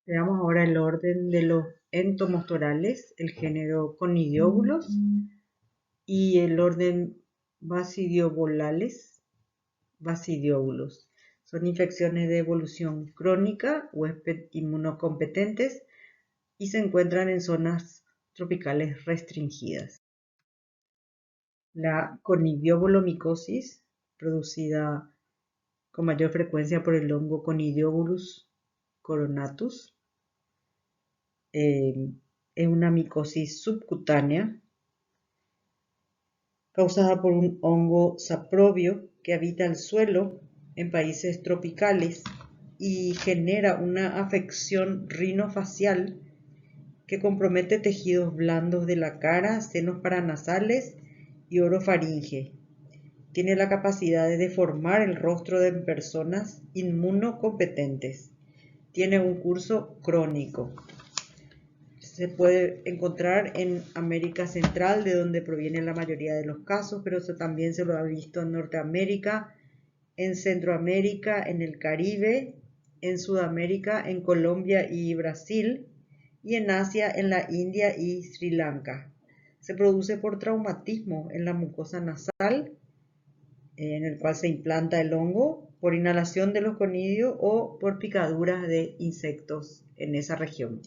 Veamos ahora el orden de los entomostorales, el género Conidióbulos, y el orden Basidióbulos. Son infecciones de evolución crónica, huésped inmunocompetentes, y se encuentran en zonas tropicales restringidas. La conidiobulomicosis, producida con mayor frecuencia por el hongo Conidiobulus coronatus, es una micosis subcutánea causada por un hongo saprobio que habita el suelo en países tropicales y genera una afección rinofacial que compromete tejidos blandos de la cara, senos paranasales y orofaringe. Tiene la capacidad de deformar el rostro de personas inmunocompetentes. Tiene un curso crónico. Se puede encontrar en América Central, de donde provienen la mayoría de los casos, pero también se lo ha visto en Norteamérica, en Centroamérica, en el Caribe, en Sudamérica, en Colombia y Brasil, y en Asia, en la India y Sri Lanka. Se produce por traumatismo en la mucosa nasal, en el cual se implanta el hongo, por inhalación de los conidios o por picaduras de insectos en esa región.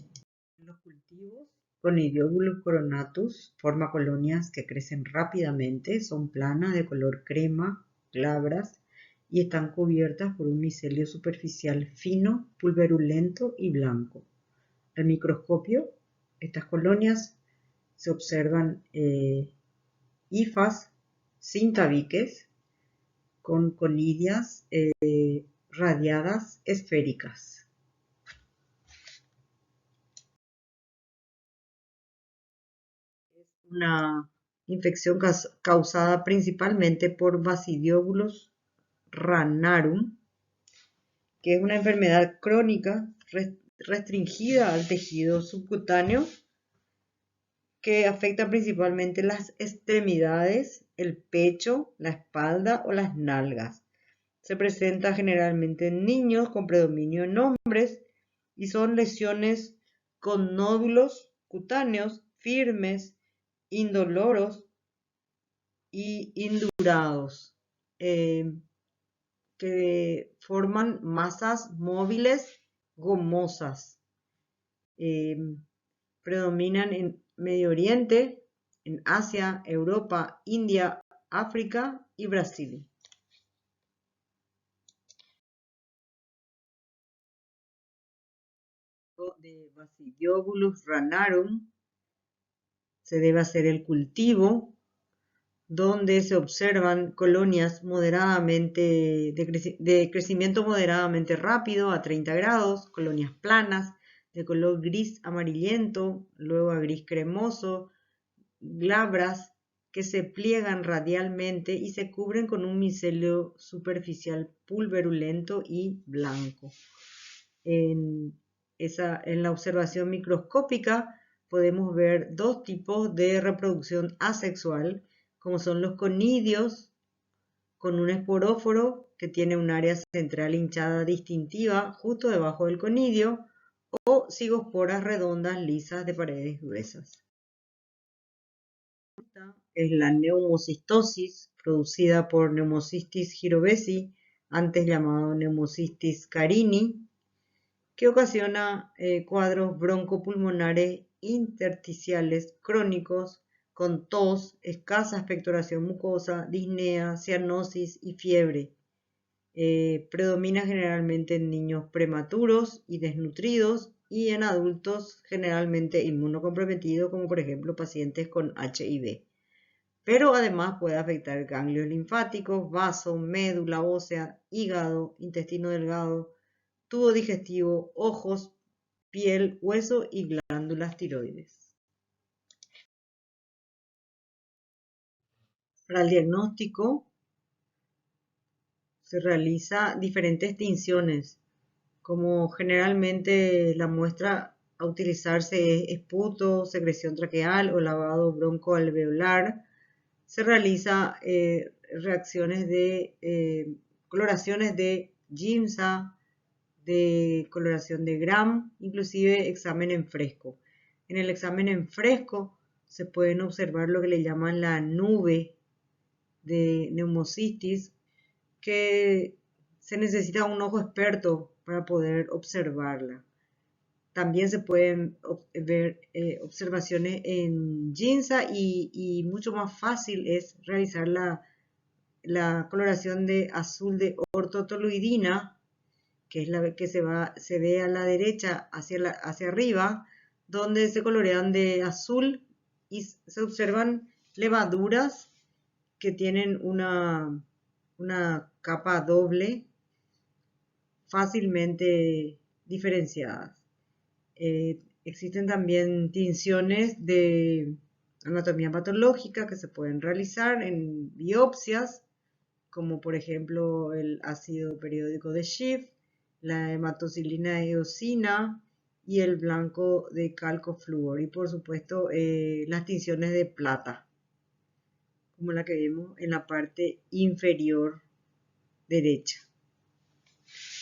Los cultivos Conidiobulus coronatus forma colonias que crecen rápidamente, son planas de color crema, glabras y están cubiertas por un micelio superficial fino, pulverulento y blanco. Al microscopio, estas colonias se observan hifas sin tabiques con conidias radiadas esféricas. Una infección causada principalmente por Basidiobulus ranarum, que es una enfermedad crónica restringida al tejido subcutáneo que afecta principalmente las extremidades, el pecho, la espalda o las nalgas. Se presenta generalmente en niños con predominio en hombres y son lesiones con nódulos cutáneos firmes, indoloros y indurados, que forman masas móviles gomosas. Predominan en Medio Oriente, en Asia, Europa, India, África y Brasil. De Basidiobulus ranarum se debe hacer el cultivo, donde se observan colonias de crecimiento moderadamente rápido a 30 grados, colonias planas de color gris amarillento, luego a gris cremoso, glabras que se pliegan radialmente y se cubren con un micelio superficial pulverulento y blanco. En la observación microscópica podemos ver dos tipos de reproducción asexual, como son los conidios, con un esporóforo que tiene un área central hinchada distintiva justo debajo del conidio, o cigosporas redondas lisas de paredes gruesas. Esta es la neumocistosis, producida por Pneumocystis jirovesi, antes llamado Pneumocystis carini, que ocasiona cuadros broncopulmonares intersticiales crónicos con tos, escasa expectoración mucosa, disnea, cianosis y fiebre. Predomina generalmente en niños prematuros y desnutridos y en adultos generalmente inmunocomprometidos, como por ejemplo pacientes con HIV. Pero además puede afectar ganglios linfáticos, vasos, médula ósea, hígado, intestino delgado, tubo digestivo, ojos, piel, hueso y glándulas tiroides. Para el diagnóstico se realiza diferentes tinciones, como generalmente la muestra a utilizarse es esputo, secreción traqueal o lavado broncoalveolar. Se realiza reacciones de coloraciones de Giemsa, de coloración de Gram, inclusive examen en fresco. En el examen en fresco se pueden observar lo que le llaman la nube de neumocitis, que se necesita un ojo experto para poder observarla. También se pueden ver observaciones en Ginza y mucho más fácil es realizar la coloración de azul de ortotoluidina, que es la que se ve a la derecha hacia arriba, donde se colorean de azul y se observan levaduras que tienen una capa doble fácilmente diferenciadas. Existen también tinciones de anatomía patológica que se pueden realizar en biopsias, como por ejemplo el ácido periódico de Schiff, la hematocilina eosina y el blanco de calcofluor, y por supuesto las tinciones de plata, como la que vemos en la parte inferior derecha,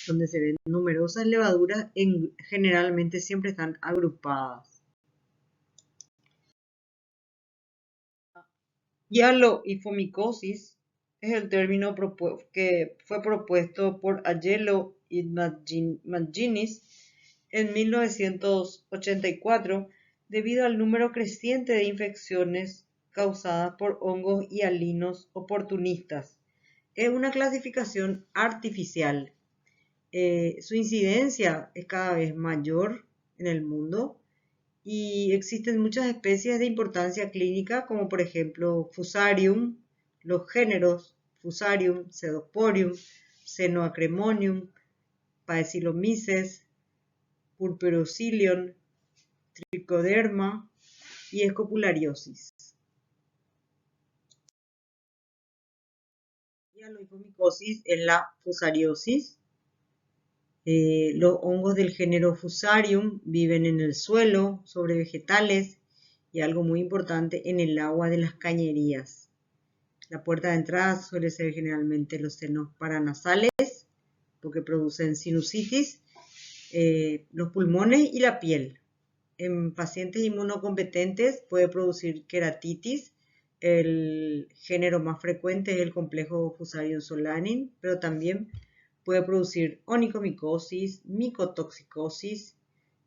donde se ven numerosas levaduras, generalmente siempre están agrupadas. Hialoifomicosis es el término que fue propuesto por Ajello y McGinnis en 1984 debido al número creciente de infecciones causadas por hongos hialinos oportunistas. Es una clasificación artificial. Su incidencia es cada vez mayor en el mundo y existen muchas especies de importancia clínica, como por ejemplo Fusarium, los géneros Fusarium, Pseudosporium, Xenoacremonium, Paecilomyces, Purpurocilium, Trichoderma y Escopulariosis. La hialoifomicosis es la fusariosis. Los hongos del género Fusarium viven en el suelo, sobre vegetales y, algo muy importante, en el agua de las cañerías. La puerta de entrada suele ser generalmente los senos paranasales, porque producen sinusitis, los pulmones y la piel. En pacientes inmunocompetentes puede producir queratitis. El género más frecuente es el complejo Fusarium solanin, pero también puede producir onicomicosis, micotoxicosis,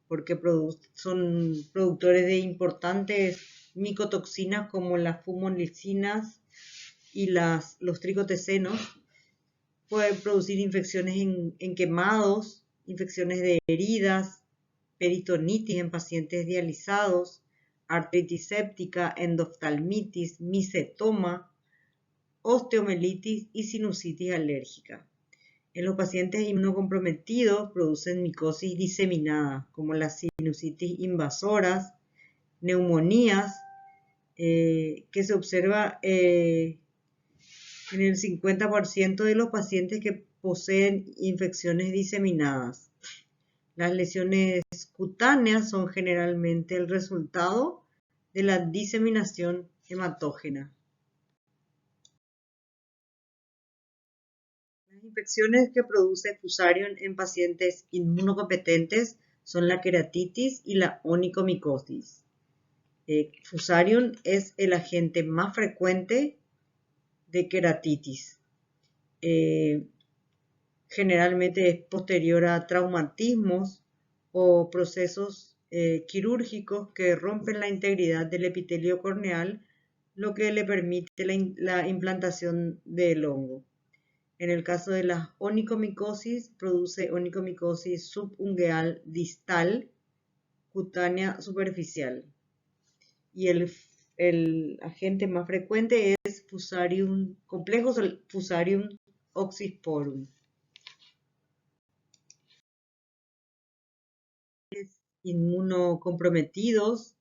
porque son productores de importantes micotoxinas como las fumolicinas y los tricotecenos. Puede producir infecciones en quemados, infecciones de heridas, peritonitis en pacientes dializados, artritis séptica, endoftalmitis, micetoma, osteomelitis y sinusitis alérgica. En los pacientes inmunocomprometidos producen micosis diseminada, como las sinusitis invasoras, neumonías, que se observa en el 50% de los pacientes que poseen infecciones diseminadas. Las lesiones cutáneas son generalmente el resultado de la diseminación hematógena. Las infecciones que produce Fusarium en pacientes inmunocompetentes son la queratitis y la onicomicosis. Fusarium es el agente más frecuente de queratitis. Generalmente es posterior a traumatismos o procesos quirúrgicos que rompen la integridad del epitelio corneal, lo que le permite la implantación del hongo. En el caso de la onicomicosis, produce onicomicosis subungueal distal, cutánea superficial. Y el agente más frecuente es Fusarium, complejo Fusarium oxysporum. Inmunocomprometidos,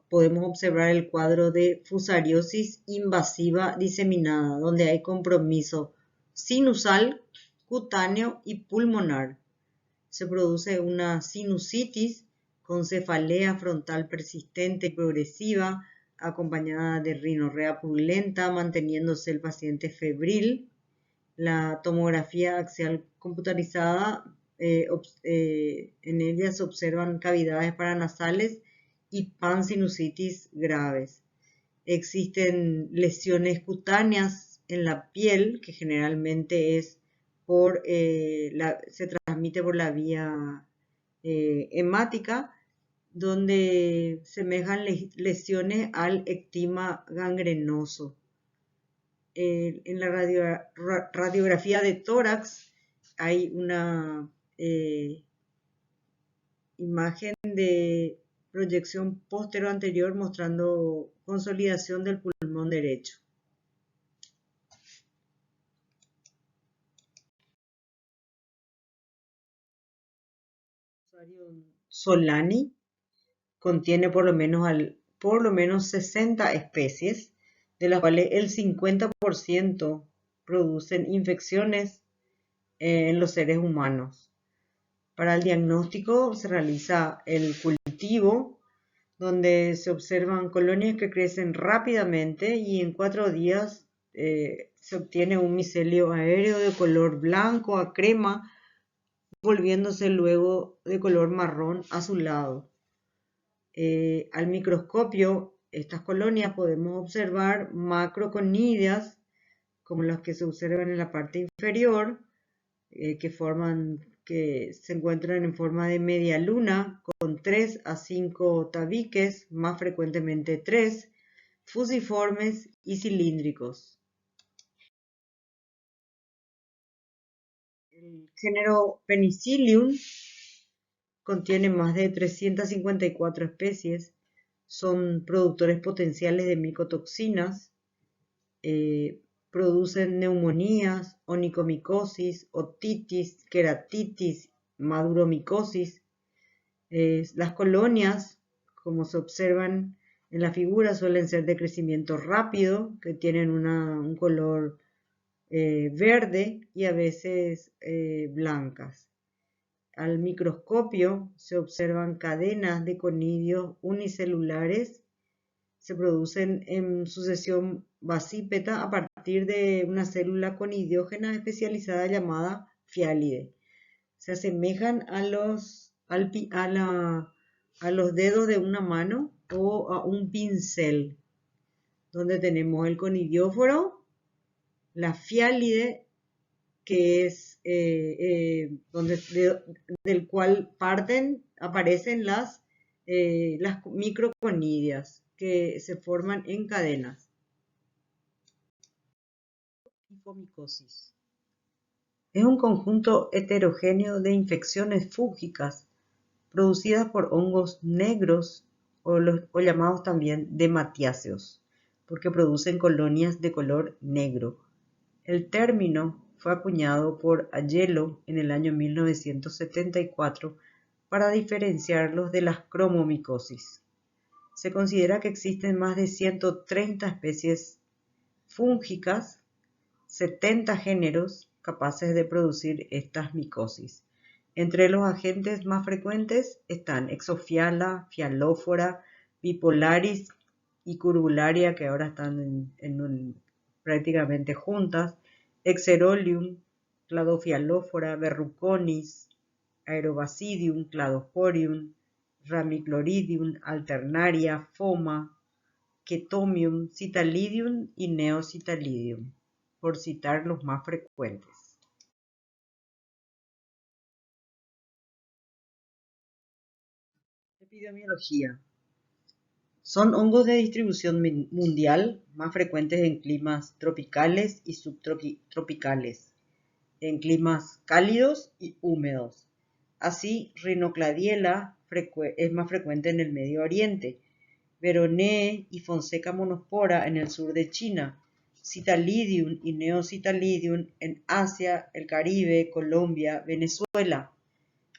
podemos observar el cuadro de fusariosis invasiva diseminada, donde hay compromiso sinusal, cutáneo y pulmonar. Se produce una sinusitis con cefalea frontal persistente y progresiva, acompañada de rinorrea purulenta, manteniéndose el paciente febril. La tomografía axial computarizada, en ella se observan cavidades paranasales y pansinusitis graves. Existen lesiones cutáneas en la piel, que generalmente se transmite por la vía hemática, donde semejan lesiones al ectima gangrenoso. En la radiografía de tórax hay una imagen de proyección postero-anterior mostrando consolidación del pulmón derecho. Solani contiene por lo menos 60 especies, de las cuales el 50% producen infecciones en los seres humanos. Para el diagnóstico se realiza el cultivo, donde se observan colonias que crecen rápidamente y en 4 días se obtiene un micelio aéreo de color blanco a crema, volviéndose luego de color marrón azulado. Al microscopio, estas colonias podemos observar macroconidias, como las que se observan en la parte inferior, que se encuentran en forma de media luna, con 3 a 5 tabiques, más frecuentemente 3, fusiformes y cilíndricos. El género Penicillium contiene más de 354 especies, son productores potenciales de micotoxinas, producen neumonías, onicomicosis, otitis, queratitis, maduromicosis. Las colonias, como se observan en la figura, suelen ser de crecimiento rápido, que tienen un color verde y a veces blancas. Al microscopio se observan cadenas de conidios unicelulares, se producen en sucesión basípeta a partir de una célula conidiógena especializada llamada fiálide. Se asemejan a los dedos de una mano o a un pincel, donde tenemos el conidióforo, la fiálide, que es del cual aparecen las microconidias que se forman en cadenas. Hipomicosis. Es un conjunto heterogéneo de infecciones fúngicas producidas por hongos negros o llamados también dematiáceos, porque producen colonias de color negro. El término fue acuñado por Ajello en el año 1974 para diferenciarlos de las cromomicosis. Se considera que existen más de 130 especies fúngicas, 70 géneros capaces de producir estas micosis. Entre los agentes más frecuentes están Exofiala, Fialófora, Bipolaris y Curvularia, que ahora están prácticamente juntas, Exerolium, Cladofialófora, Verruconis, Aerobasidium, Cladosporium, Ramicloridium, Alternaria, Foma, Chetomium, Citalidium y Neocitalidium, por citar los más frecuentes. Epidemiología. Son hongos de distribución mundial, más frecuentes en climas tropicales y subtropicales, en climas cálidos y húmedos. Así, Rhinocladiella es más frecuente en el Medio Oriente, Veronea y Fonseca monospora en el sur de China, Citalidium y Neocitalidium en Asia, el Caribe, Colombia, Venezuela.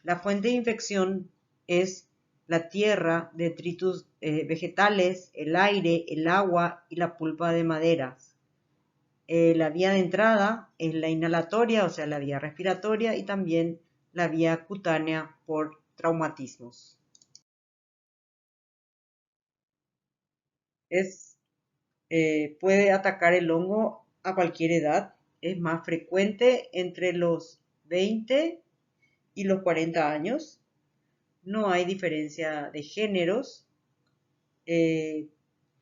La fuente de infección es la tierra, detritus vegetales, el aire, el agua y la pulpa de maderas. La vía de entrada es la inhalatoria, o sea, la vía respiratoria, y también la vía cutánea por traumatismos. Puede atacar el hongo a cualquier edad, es más frecuente entre los 20 y los 40 años. No hay diferencia de géneros.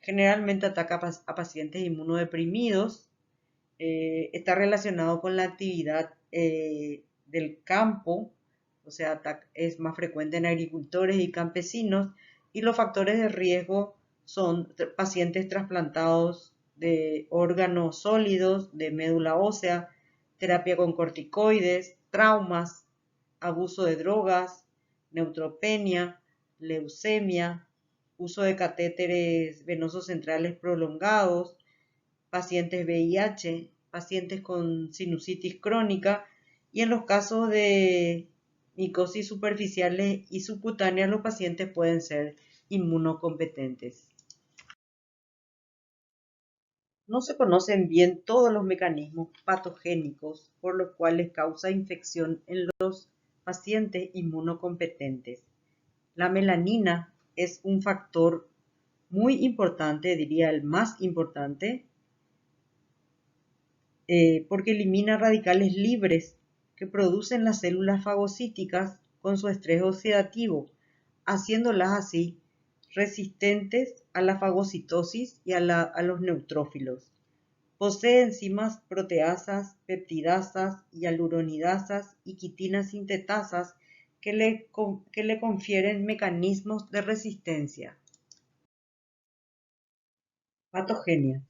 Generalmente ataca a pacientes inmunodeprimidos. Está relacionado con la actividad del campo, o sea, es más frecuente en agricultores y campesinos, y los factores de riesgo son pacientes trasplantados de órganos sólidos, de médula ósea, terapia con corticoides, traumas, abuso de drogas, neutropenia, leucemia, uso de catéteres venosos centrales prolongados, pacientes VIH, pacientes con sinusitis crónica, y en los casos de micosis superficiales y subcutáneas los pacientes pueden ser inmunocompetentes. No se conocen bien todos los mecanismos patogénicos por los cuales causa infección en los pacientes inmunocompetentes. La melanina es un factor muy importante, diría el más importante, porque elimina radicales libres que producen las células fagocíticas con su estrés oxidativo, haciéndolas así resistentes a la fagocitosis y a los neutrófilos. Posee enzimas proteasas, peptidasas, hialuronidasas y quitina sintetasas que le confieren mecanismos de resistencia. Patogenia.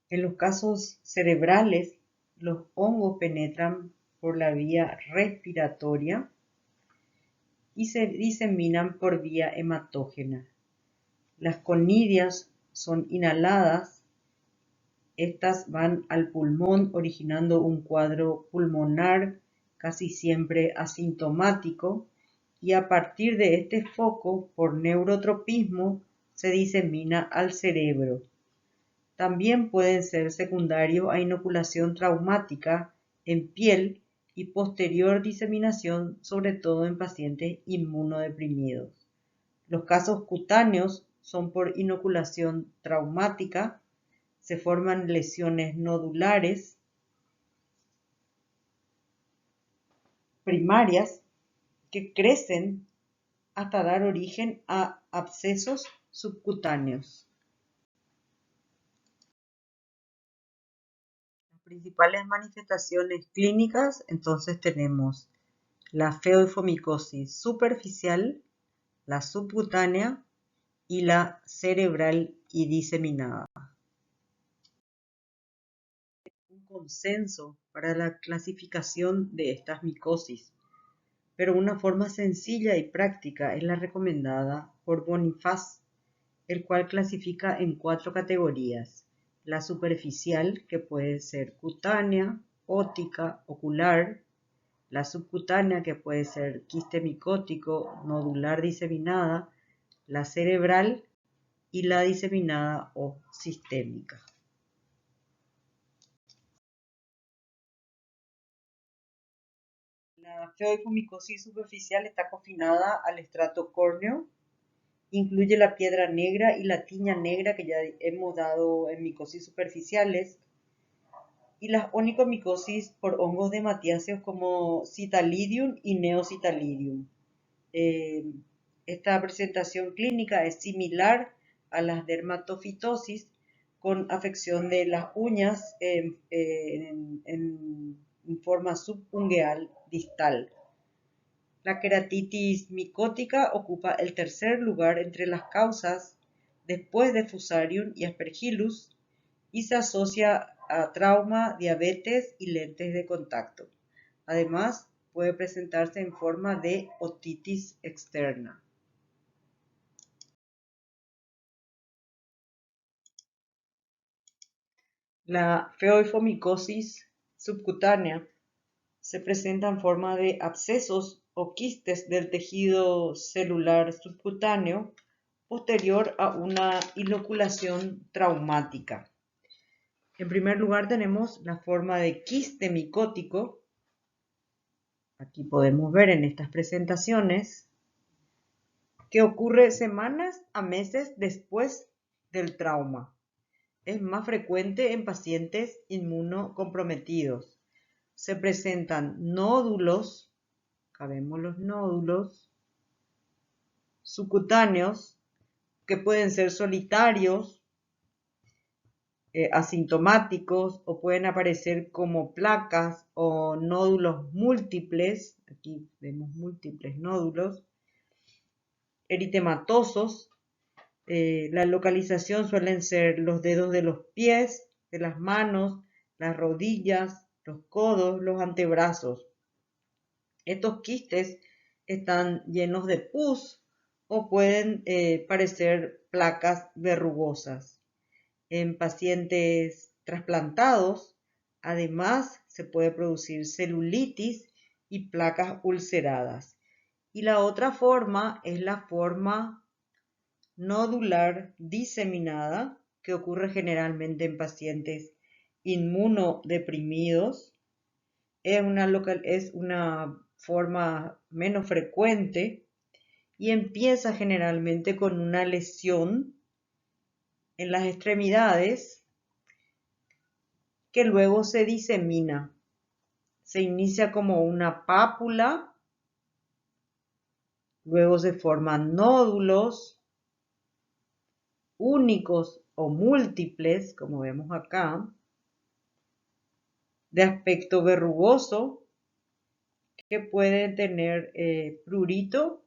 En los casos cerebrales, los hongos penetran por la vía respiratoria y se diseminan por vía hematógena. Las conidias son inhaladas. Estas van al pulmón originando un cuadro pulmonar casi siempre asintomático, y a partir de este foco, por neurotropismo, se disemina al cerebro. También pueden ser secundarios a inoculación traumática en piel y posterior diseminación, sobre todo en pacientes inmunodeprimidos. Los casos cutáneos son por inoculación traumática, se forman lesiones nodulares primarias que crecen hasta dar origen a abscesos subcutáneos. Principales manifestaciones clínicas, entonces tenemos la feoifomicosis superficial, la subcutánea y la cerebral y diseminada. Un consenso para la clasificación de estas micosis, pero una forma sencilla y práctica es la recomendada por Bonifaz, el cual clasifica en 4 categorías: la superficial, que puede ser cutánea, ótica, ocular; la subcutánea, que puede ser quiste micótico, nodular diseminada; la cerebral; y la diseminada o sistémica. La feoifomicosis superficial está confinada al estrato córneo. Incluye la piedra negra y la tiña negra que ya hemos dado en micosis superficiales, y las onicomicosis por hongos de matiáceos como Citalidium y Neocitalidium. Esta presentación clínica es similar a las dermatofitosis, con afección de las uñas en forma subungueal distal. La queratitis micótica ocupa el tercer lugar entre las causas después de Fusarium y Aspergillus, y se asocia a trauma, diabetes y lentes de contacto. Además, puede presentarse en forma de otitis externa. La feoifomicosis subcutánea se presenta en forma de abscesos o quistes del tejido celular subcutáneo posterior a una inoculación traumática. En primer lugar tenemos la forma de quiste micótico. Aquí podemos ver en estas presentaciones que ocurre semanas a meses después del trauma. es más frecuente en pacientes inmunocomprometidos. Se presentan nódulos, acá vemos los nódulos, subcutáneos, que pueden ser solitarios, asintomáticos, o pueden aparecer como placas o nódulos múltiples. Aquí vemos múltiples nódulos, eritematosos. La localización suelen ser los dedos de los pies, de las manos, las rodillas, los codos, los antebrazos. Estos quistes están llenos de pus o pueden parecer placas verrugosas. En pacientes trasplantados, además, se puede producir celulitis y placas ulceradas. Y la otra forma es la forma nodular diseminada, que ocurre generalmente en pacientes inmunodeprimidos. Es una forma menos frecuente y empieza generalmente con una lesión en las extremidades que luego se disemina. Se inicia como una pápula, luego se forman nódulos únicos o múltiples, como vemos acá, de aspecto verrugoso, que pueden tener prurito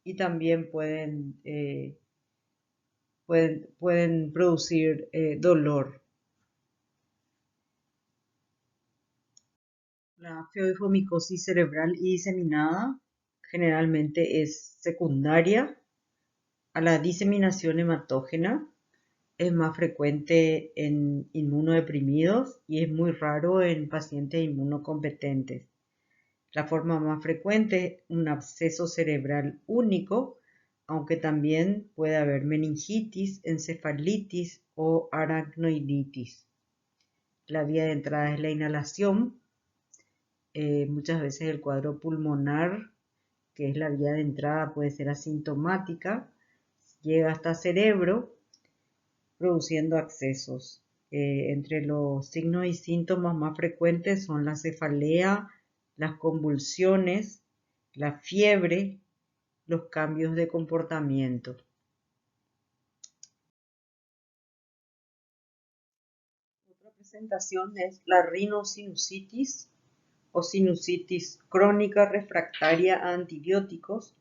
y también pueden producir dolor. La febiofomicosis cerebral y diseminada generalmente es secundaria a la diseminación hematógena. Es más frecuente en inmunodeprimidos y es muy raro en pacientes inmunocompetentes. La forma más frecuente es un absceso cerebral único, aunque también puede haber meningitis, encefalitis o aracnoiditis. La vía de entrada es la inhalación. Muchas veces el cuadro pulmonar, que es la vía de entrada, puede ser asintomática, llega hasta cerebro, produciendo abscesos. Entre los signos y síntomas más frecuentes son la cefalea, las convulsiones, la fiebre, los cambios de comportamiento. Otra presentación es la rinosinusitis o sinusitis crónica refractaria a antibióticos,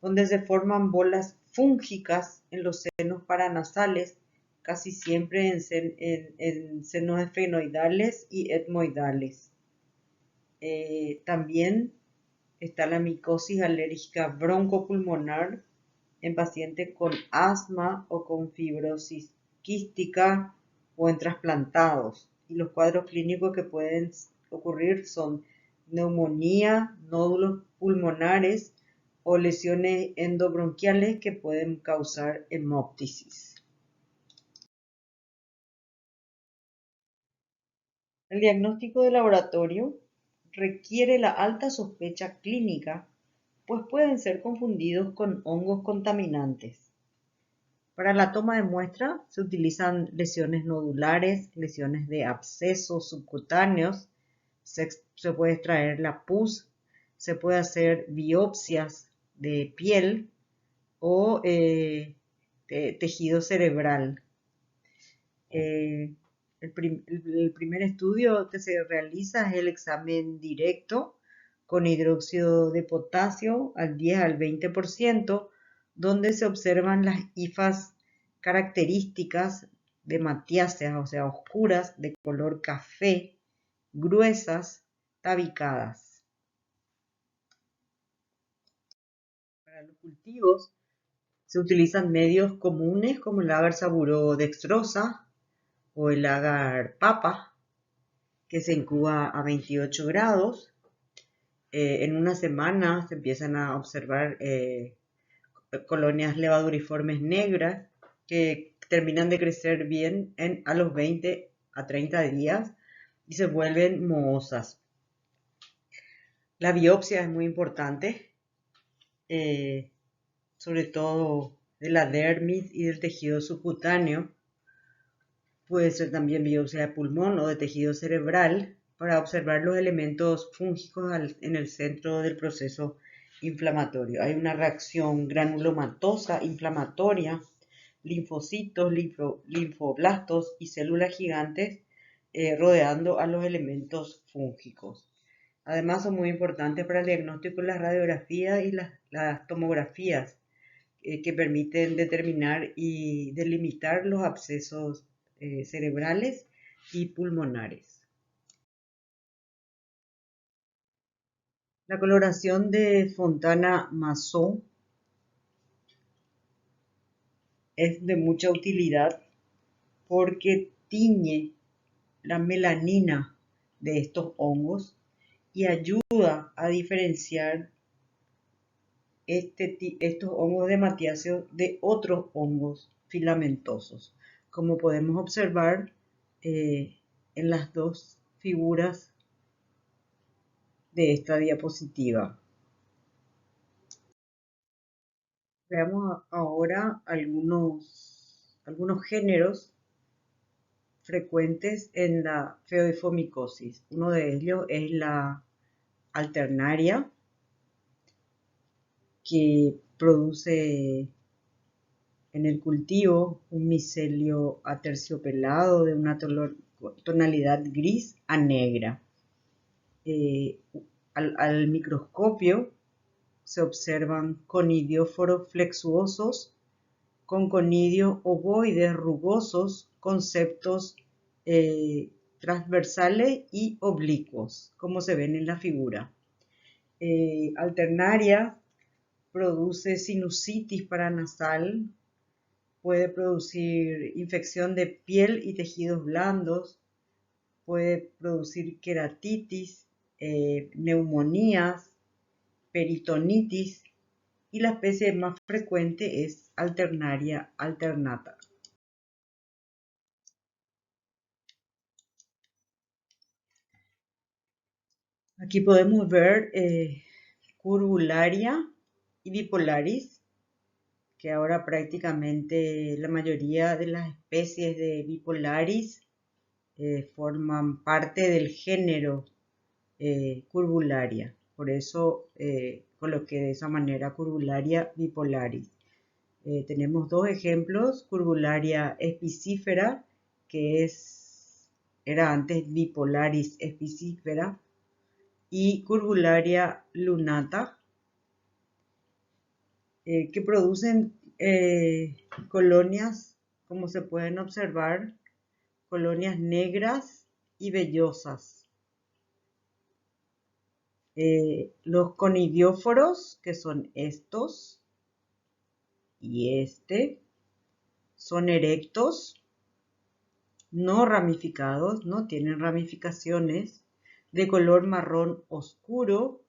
donde se forman bolas fúngicas en los senos paranasales, casi siempre en senos esfenoidales y etmoidales. También está la micosis alérgica broncopulmonar en pacientes con asma o con fibrosis quística o en trasplantados. Y los cuadros clínicos que pueden ocurrir son neumonía, nódulos pulmonares o lesiones endobronquiales que pueden causar hemóptisis. El diagnóstico de laboratorio requiere la alta sospecha clínica, pues pueden ser confundidos con hongos contaminantes. Para la toma de muestra se utilizan lesiones nodulares, lesiones de abscesos subcutáneos, se puede extraer la pus, se puede hacer biopsias de piel o de tejido cerebral. El primer estudio que se realiza es el examen directo con hidróxido de potasio al 10 al 20%, donde se observan las hifas características de matiáceas, o sea, oscuras, de color café, gruesas, tabicadas. Para los cultivos se utilizan medios comunes como el agar saburodextrosa o el agar papa, que se incuba a 28 grados. En una semana se empiezan a observar colonias levaduriformes negras que terminan de crecer bien a los 20 a 30 días y se vuelven mohosas. La biopsia es muy importante, sobre todo de la dermis y del tejido subcutáneo, Puede ser también biopsia de pulmón o de tejido cerebral para observar los elementos fúngicos en el centro del proceso inflamatorio. Hay una reacción granulomatosa inflamatoria, linfocitos, linfoblastos y células gigantes rodeando a los elementos fúngicos. Además son muy importantes para el diagnóstico las radiografías y las tomografías que permiten determinar y delimitar los abscesos cerebrales y pulmonares. La coloración de Fontana-Masson es de mucha utilidad porque tiñe la melanina de estos hongos y ayuda a diferenciar estos hongos de Matiaceae de otros hongos filamentosos, como podemos observar en las dos figuras de esta diapositiva. Veamos ahora algunos géneros frecuentes en la pseudofomicosis. Uno de ellos es la alternaria, que produce en el cultivo un micelio aterciopelado de una tonalidad gris a negra. Al microscopio se observan conidióforos flexuosos con conidios ovoides rugosos con septos transversales y oblicuos, como se ven en la figura. Alternaria produce sinusitis paranasal, puede producir infección de piel y tejidos blandos, puede producir queratitis, neumonías, peritonitis, y la especie más frecuente es Alternaria alternata. Aquí podemos ver Curvularia y Bipolaris, que ahora prácticamente la mayoría de las especies de Bipolaris forman parte del género Curvularia. Por eso coloqué de esa manera Curvularia bipolaris. Tenemos dos ejemplos, Curvularia spicifera, que era antes Bipolaris spicifera, y Curvularia lunata, que producen colonias, como se pueden observar, colonias negras y vellosas. Los conidióforos, que son estos y este, son erectos, no ramificados, no tienen ramificaciones, de color marrón oscuro,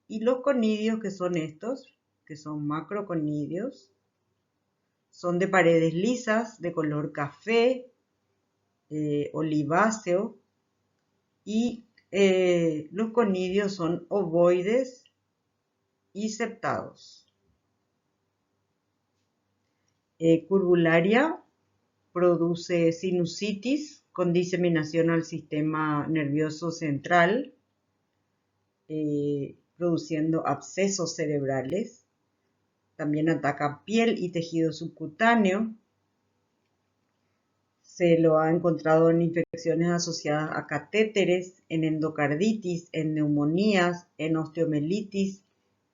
y los conidios, que son estos, que son macroconidios, son de paredes lisas, de color café, oliváceo, y los conidios son ovoides y septados. Curvularia produce sinusitis con diseminación al sistema nervioso central, produciendo abscesos cerebrales. También ataca piel y tejido subcutáneo. Se lo ha encontrado en infecciones asociadas a catéteres, en endocarditis, en neumonías, en osteomelitis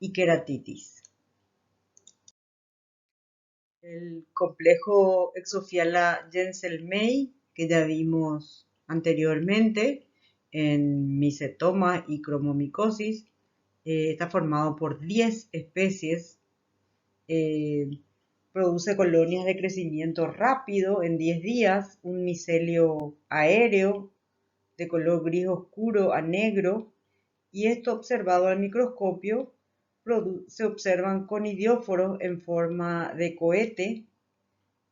y queratitis. El complejo Exophiala-Jenzel-May, que ya vimos anteriormente en micetoma y cromomicosis, está formado por 10 especies. Produce colonias de crecimiento rápido en 10 días, un micelio aéreo de color gris oscuro a negro, y esto observado al microscopio se observan conidióforos en forma de cohete,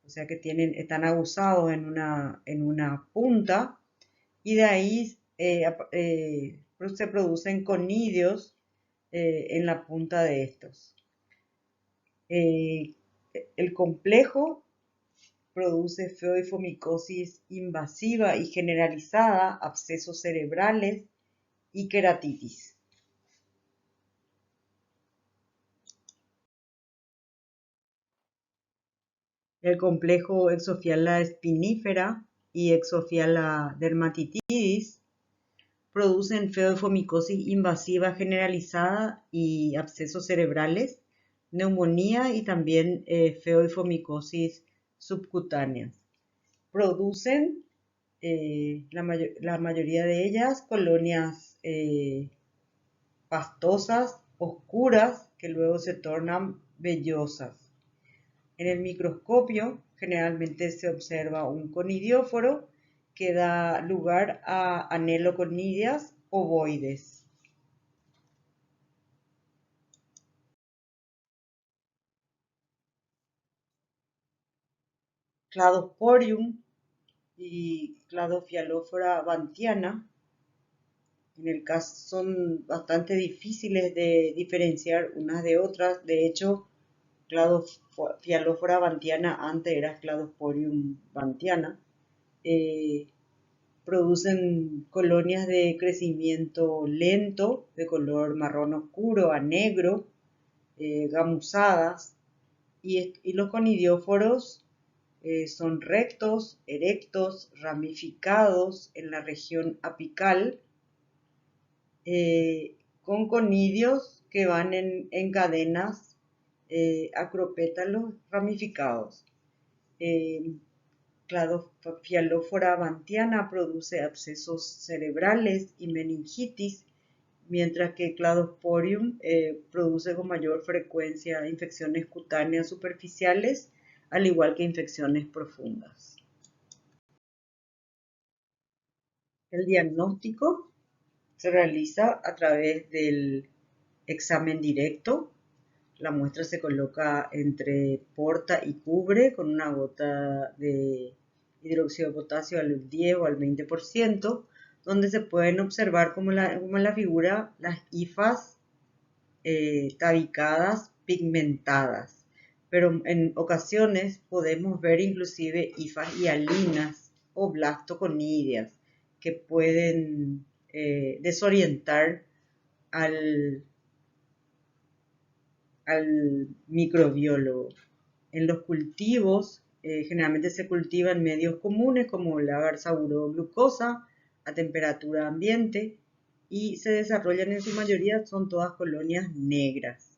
o sea que están aguzados en una punta, y de ahí se producen conidios en la punta de estos. El complejo produce feoifomicosis invasiva y generalizada, abscesos cerebrales y queratitis. El complejo Exophiala spinifera y Exophiala dermatitidis producen feoifomicosis invasiva generalizada y abscesos cerebrales, neumonía y también feoifomicosis subcutáneas. Producen la mayoría de ellas colonias pastosas, oscuras, que luego se tornan vellosas. En el microscopio generalmente se observa un conidióforo que da lugar a aneloconidias ovoides. Cladosporium y Cladophyllophora bantiana, en el caso son bastante difíciles de diferenciar unas de otras. De hecho, Cladophyllophora bantiana antes era Cladosporium bantiana. Producen colonias de crecimiento lento, de color marrón oscuro a negro, gamuzadas, y los conidióforos son rectos, erectos, ramificados en la región apical, con conidios que van en cadenas acropétalos ramificados. Cladophyllophora bantiana produce abscesos cerebrales y meningitis, mientras que Cladosporium produce con mayor frecuencia infecciones cutáneas superficiales, al igual que infecciones profundas. El diagnóstico se realiza a través del examen directo. La muestra se coloca entre porta y cubre con una gota de hidróxido de potasio al 10 o al 20%, donde se pueden observar como en la figura las hifas tabicadas pigmentadas. Pero en ocasiones podemos ver inclusive hifas hialinas o blastoconidias que pueden desorientar al microbiólogo. En los cultivos, generalmente se cultivan medios comunes como la garzaburo-glucosa a temperatura ambiente y se desarrollan en su mayoría, son todas colonias negras.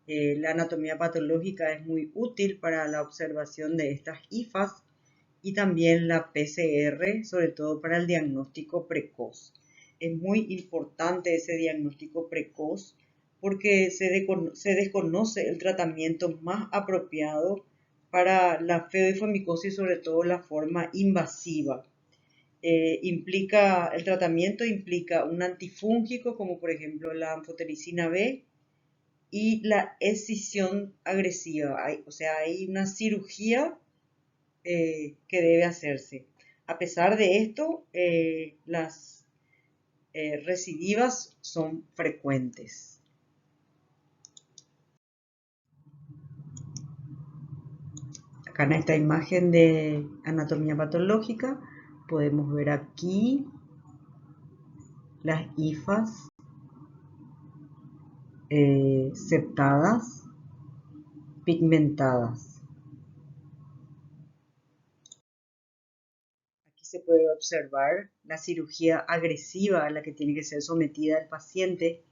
La anatomía patológica es muy útil para la observación de estas hifas y también la PCR, sobre todo para el diagnóstico precoz. Es muy importante ese diagnóstico precoz porque se desconoce el tratamiento más apropiado para la feoifomicosis, sobre todo la forma invasiva. El tratamiento implica un antifúngico, como por ejemplo la anfotericina B, y la escisión agresiva. Hay una cirugía que debe hacerse. A pesar de esto, las recidivas son frecuentes. Acá en esta imagen de anatomía patológica podemos ver aquí las hifas septadas, pigmentadas. Aquí se puede observar la cirugía agresiva a la que tiene que ser sometida el paciente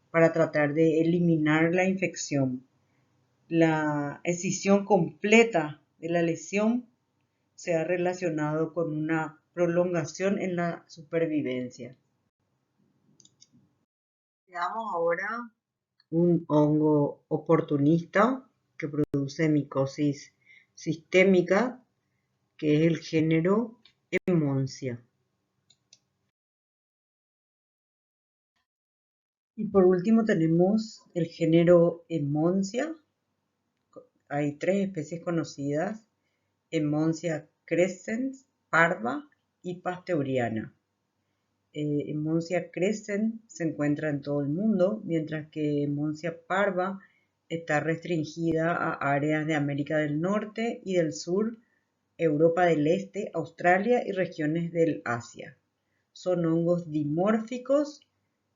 para tratar de eliminar la infección. La escisión completa de la lesión se ha relacionado con una prolongación en la supervivencia. Veamos ahora un hongo oportunista que produce micosis sistémica, que es el género Emmoncia. Y por último tenemos el género Emmoncia. Hay 3 especies conocidas: Emmoncia crescens, parva y pasteuriana. Emmoncia crescens se encuentra en todo el mundo, mientras que Emmoncia parva está restringida a áreas de América del Norte y del Sur Europa del Este, Australia y regiones del Asia. Son hongos dimórficos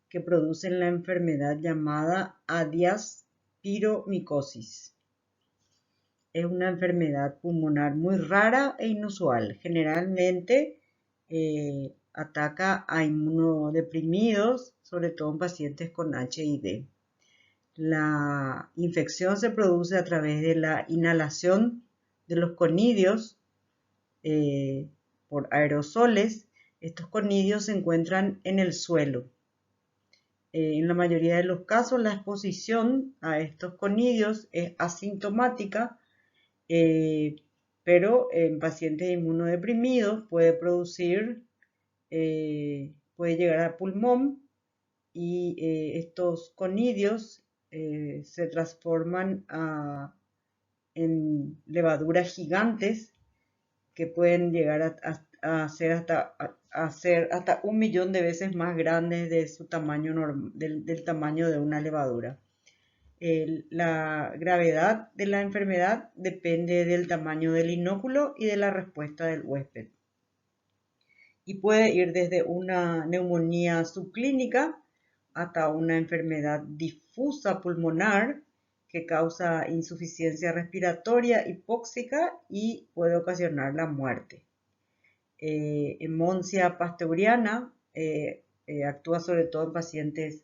que producen la enfermedad llamada adiaspiromicosis. Es una enfermedad pulmonar muy rara e inusual. Generalmente ataca a inmunodeprimidos, sobre todo en pacientes con HIV. La infección se produce a través de la inhalación de los conidios por aerosoles. Estos conidios se encuentran en el suelo. En la mayoría de los casos, la exposición a estos conidios es asintomática, pero en pacientes inmunodeprimidos puede llegar al pulmón y estos conidios se transforman en levaduras gigantes que pueden llegar a ser hasta 1 millón de veces más grandes de su tamaño del tamaño de una levadura. La gravedad de la enfermedad depende del tamaño del inóculo y de la respuesta del huésped. Y puede ir desde una neumonía subclínica hasta una enfermedad difusa pulmonar que causa insuficiencia respiratoria hipóxica y puede ocasionar la muerte. Hemoncia pasteuriana actúa sobre todo en pacientes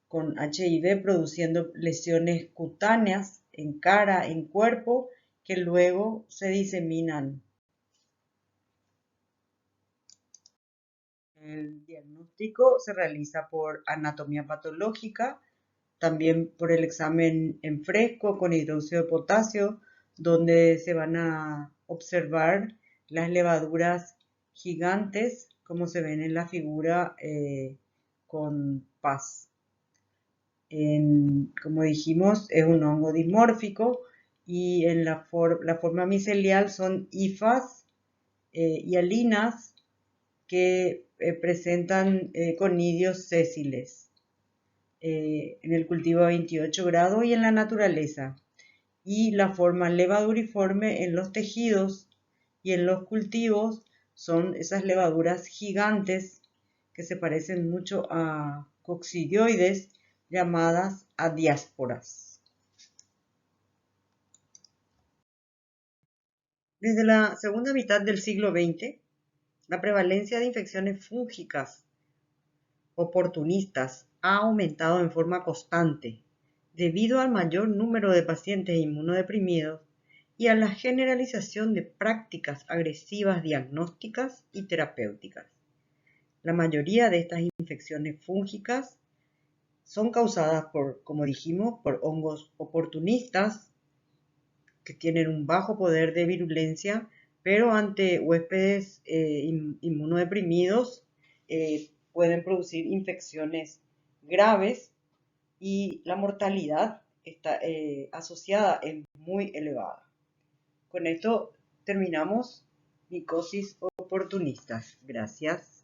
con HIV, produciendo lesiones cutáneas en cara, en cuerpo, que luego se diseminan. El diagnóstico se realiza por anatomía patológica, también por el examen en fresco con hidróxido de potasio, donde se van a observar las levaduras gigantes, como se ven en la figura con PAS. Como dijimos, es un hongo dimórfico y en la forma micelial son hifas hialinas que presentan conidios sésiles en el cultivo a 28 grados y en la naturaleza, y la forma levaduriforme en los tejidos y en los cultivos son esas levaduras gigantes que se parecen mucho a coccidioides, llamadas adiásporas. Desde la segunda mitad del siglo XX, la prevalencia de infecciones fúngicas oportunistas ha aumentado en forma constante debido al mayor número de pacientes inmunodeprimidos y a la generalización de prácticas agresivas diagnósticas y terapéuticas. La mayoría de estas infecciones fúngicas son causadas como dijimos, por hongos oportunistas que tienen un bajo poder de virulencia, pero ante huéspedes inmunodeprimidos pueden producir infecciones graves y la mortalidad asociada es muy elevada. Con esto terminamos micosis oportunistas. Gracias.